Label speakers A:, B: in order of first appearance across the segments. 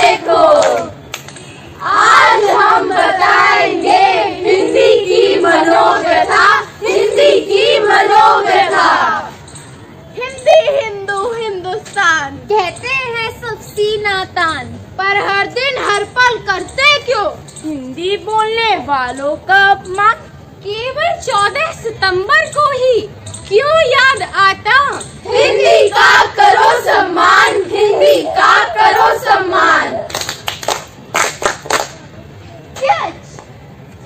A: देखो, आज हम बताएंगे हिंदी की मनोव्यथा, हिंदी की मनोव्यथा।
B: हिंदी हिंदू हिंदुस्तान
C: कहते हैं सब सीना तान,
B: पर हर दिन हर पल करते क्यों हिंदी बोलने वालों का अपमान? केवल 14 सितंबर को ही क्यों याद आता?
A: हिंदी का करो सम्मान, हिंदी का करो सम्मान।
C: Catch!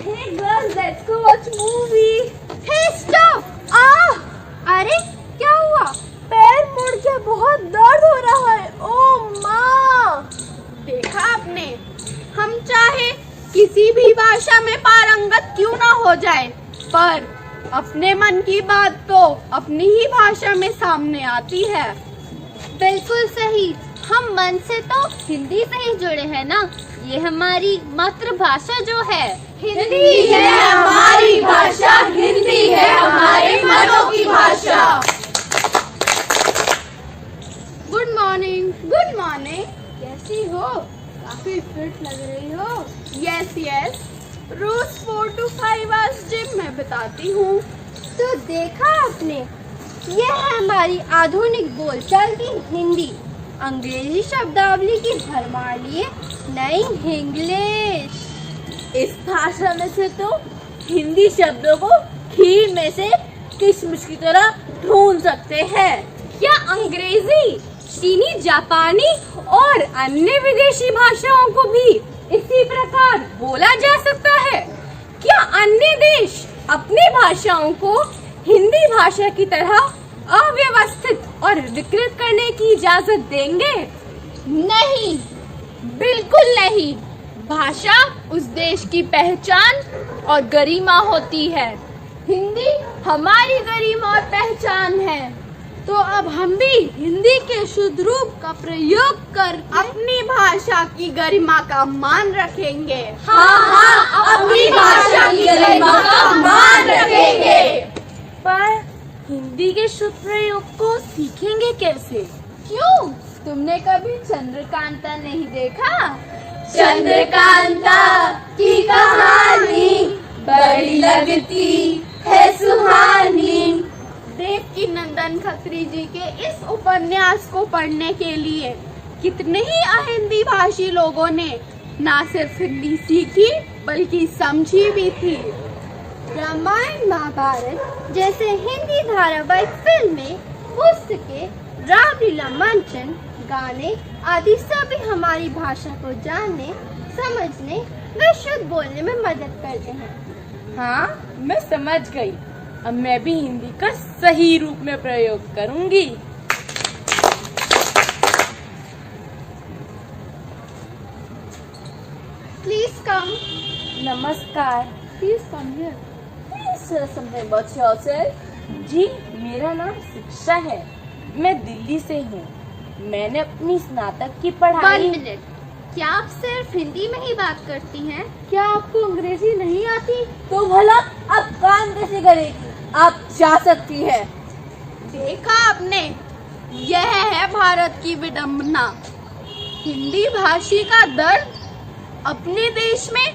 C: Hey girls, let's go watch movie.
B: Hey stop! अरे क्या हुआ? पैर मुड़ के बहुत दर्द हो रहा है। ओ माँ! देखा आपने, हम चाहे किसी भी भाषा में पारंगत क्यों ना हो जाए, पर अपने मन की बात तो अपनी ही भाषा में सामने आती है।
C: बिल्कुल सही, हम मन से तो हिंदी से ही जुड़े हैं ना। ये हमारी मातृभाषा जो है,
A: हिंदी है हमारी भाषा, हिंदी है हमारे मनों की भाषा।
B: Good morning. Good morning. कैसी हो? काफी फिट लग रही हो। यस यस, रोज 4 to 5 आवर्स जिम में बिताती हूँ।
C: तो देखा आपने, ये है हमारी आधुनिक बोलचाल की हिंदी। अंग्रेजी शब्दावली की भरमार लिए नई इंग्लिश।
B: इस भाषा में से तो हिंदी शब्दों को खीर में से किशमिश की तरह ढूंढ सकते हैं। क्या अंग्रेजी, चीनी, जापानी और अन्य विदेशी भाषाओं को भी इसी प्रकार बोला जा सकता है? क्या अन्य देश अपनी भाषाओं को हिंदी भाषा की तरह अव्यवस्थित और विकृत करने की इजाजत देंगे? नहीं, बिल्कुल नहीं। भाषा उस देश की पहचान और गरिमा होती है। हिंदी हमारी गरिमा और पहचान है। तो अब हम भी हिंदी के शुद्ध रूप का प्रयोग कर अपनी भाषा की गरिमा का मान रखेंगे।
A: हाँ, अपनी भाषा की गरिमा का मान रखेंगे।
B: पर हिंदी के शुद्ध प्रयोग को सीखेंगे कैसे?
C: क्यों?
B: तुमने कभी चंद्रकांता नहीं देखा?
A: चंद्रकांता की कहानी बड़ी लगती है सुहानी।
B: देवकी नंदन खत्री जी के इस उपन्यास को पढ़ने के लिए कितने ही अहिंदी भाषी लोगों ने न सिर्फ हिंदी सीखी बल्कि समझी भी थी।
C: रामायण, महाभारत जैसे हिंदी धारावाहिक फिल्में, पुस्तकें, रामलीला मंचन, गाने आदि सभी हमारी भाषा को जानने, समझने व शुद्ध बोलने में मदद करते हैं।
B: हाँ, मैं समझ गई। अब मैं भी हिंदी का सही रूप में प्रयोग करूंगी।
C: Please come.
B: नमस्कार। Please come here. Something about yourself. जी, मेरा नाम शिक्षा है। मैं दिल्ली से हूँ। मैंने अपनी स्नातक की पढ़ाई।
C: 1 मिनट, क्या आप सिर्फ हिंदी में ही बात करती हैं?
B: क्या आपको अंग्रेजी नहीं आती? तो भला अब काम कैसे करेगी? आप जा सकती है। देखा आपने, यह है भारत की विडंबना। हिंदी भाषी का दर्द, अपने देश में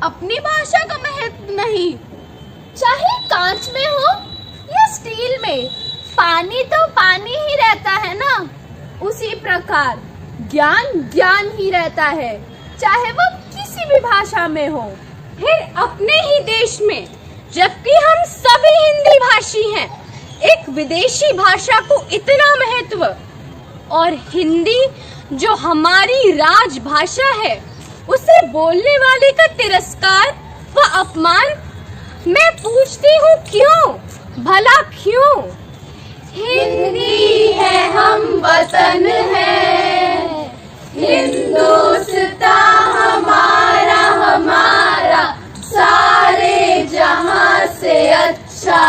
B: अपनी भाषा का महत्व नहीं।
C: चाहे कांच में हो या स्टील में, पानी तो पानी ही रहता है ना।
B: उसी प्रकार ज्ञान ज्ञान ही रहता है, चाहे वो किसी भी भाषा में हो। फिर अपने ही देश में, जबकि हम सभी हिंदी भाषी हैं, एक विदेशी भाषा को इतना महत्व, और हिंदी जो हमारी राजभाषा है उसे बोलने वाले का तिरस्कार व अपमान। मैं पूछती हूँ क्यों? भला क्यों?
A: हिंदी है हम वतन है, हिंदुस्तान हमारा हमारा सारे जहां से अच्छा।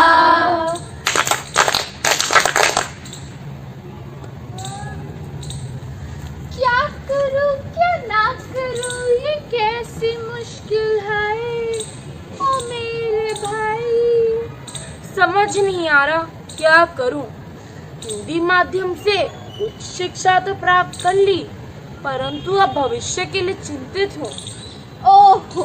B: क्या करूं क्या ना करूं, ये कैसी मुश्किल है ओ मेरे भाई। समझ नहीं आ रहा क्या करूं। हिंदी माध्यम से उच्च शिक्षा तो प्राप्त कर ली, परंतु अब भविष्य के लिए चिंतित हूँ।
C: ओहो,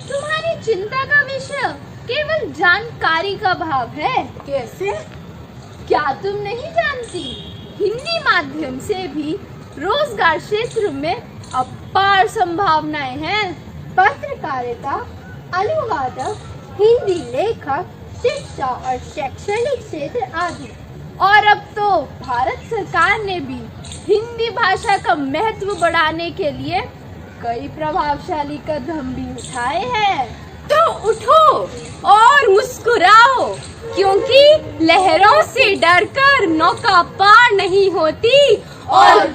C: तुम्हारी चिंता का विषय केवल जानकारी का भाव है।
B: कैसे?
C: क्या तुम नहीं जानती, हिंदी माध्यम से भी रोजगार क्षेत्र में अपार संभावनाएं हैं। पत्रकारिता, अनुवादक, हिंदी लेखक, शिक्षा और शैक्षणिक क्षेत्र आदि। और अब तो भारत सरकार ने भी हिंदी भाषा का महत्व बढ़ाने के लिए कई प्रभावशाली कदम भी उठाए हैं।
B: तो उठो और मुस्कुराओ, क्योंकि लहरों से डरकर नौका पार नहीं होती और